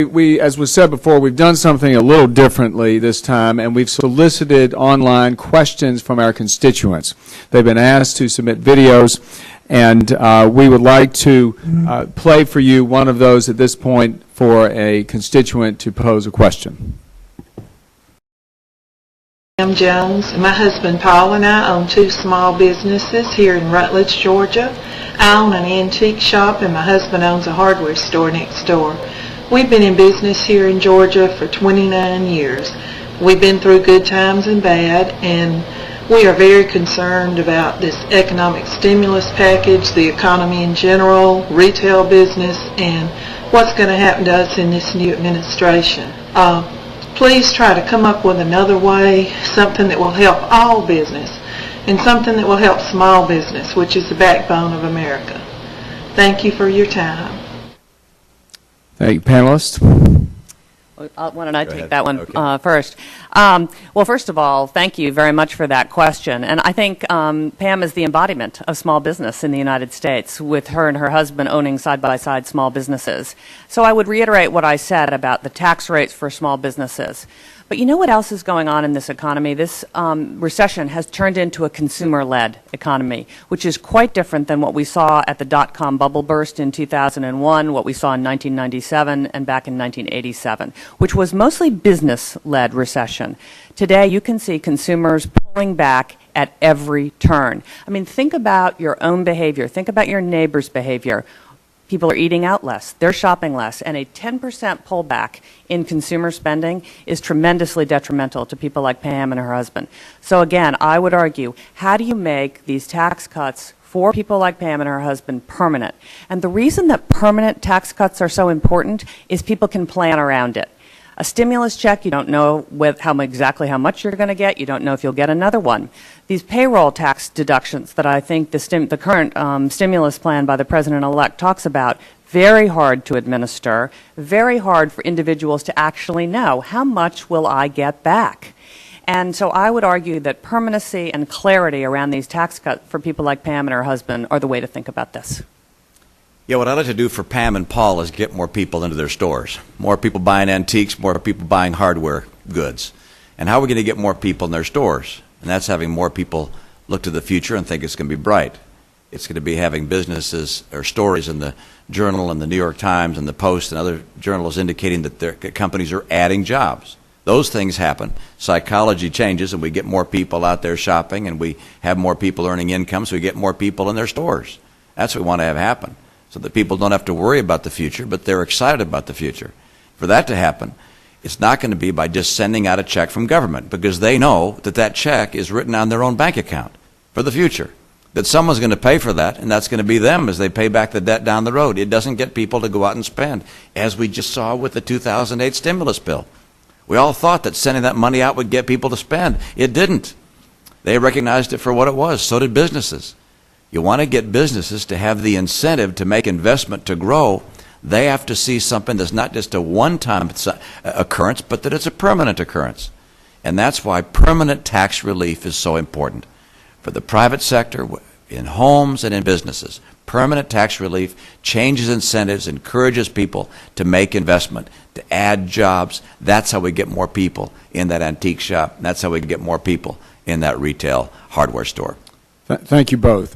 As was said before, we've done something a little differently this time, and we've solicited online questions from our constituents. They've been asked to submit videos, and we would like to play for you one of those at this point for a constituent to pose a question. I'm Jones. My husband Paul and I own 2 small businesses here in Rutledge, Georgia. I own an antique shop and my husband owns a hardware store next door. We've been in business here in Georgia for 29 years. We've been through good times and bad, and we are very concerned about this economic stimulus package, the economy in general, retail business, and what's going to happen to us in this new administration. Please try to come up with another way, something that will help all business, and something that will help small business, which is the backbone of America. Thank you for your time. Thank you, panelists. Why don't I take that one first? Well, first of all, thank you very much for that question. And I think Pam is the embodiment of small business in the United States, with her and her husband owning side-by-side small businesses. So I would reiterate what I said about the tax rates for small businesses. But you know what else is going on in this economy? This recession has turned into a consumer-led economy, which is quite different than what we saw at the dot-com bubble burst in 2001, what we saw in 1997 and back in 1987, which was mostly business-led recession. Today, you can see consumers pulling back at every turn. I mean, think about your own behavior. Think about your neighbor's behavior. People are eating out less, they're shopping less, and a 10% pullback in consumer spending is tremendously detrimental to people like Pam and her husband. So again, I would argue, how do you make these tax cuts for people like Pam and her husband permanent? And the reason that permanent tax cuts are so important is people can plan around it. A stimulus check, you don't know exactly how much you're going to get. You don't know if you'll get another one. These payroll tax deductions that I think the current stimulus plan by the president-elect talks about, very hard to administer, very hard for individuals to actually know, how much will I get back? And so I would argue that permanency and clarity around these tax cuts for people like Pam and her husband are the way to think about this. Yeah, what I'd like to do for Pam and Paul is get more people into their stores. More people buying antiques, more people buying hardware goods. And how are we going to get more people in their stores? And that's having more people look to the future and think it's going to be bright. It's going to be having businesses or stories in the Journal and the New York Times and the Post and other journals indicating that their companies are adding jobs. Those things happen. Psychology changes and we get more people out there shopping and we have more people earning income, so we get more people in their stores. That's what we want to have happen, so that people don't have to worry about the future, but they're excited about the future. For that to happen, it's not going to be by just sending out a check from government, because they know that that check is written on their own bank account for the future, that someone's going to pay for that, and that's going to be them as they pay back the debt down the road. It doesn't get people to go out and spend, as we just saw with the 2008 stimulus bill. We all thought that sending that money out would get people to spend. It didn't. They recognized it for what it was. So did businesses. You want to get businesses to have the incentive to make investment to grow. They have to see something that's not just a one-time occurrence, but that it's a permanent occurrence. And that's why permanent tax relief is so important. For the private sector, in homes and in businesses, permanent tax relief changes incentives, encourages people to make investment, to add jobs. That's how we get more people in that antique shop. That's how we get more people in that retail hardware store. Thank you both.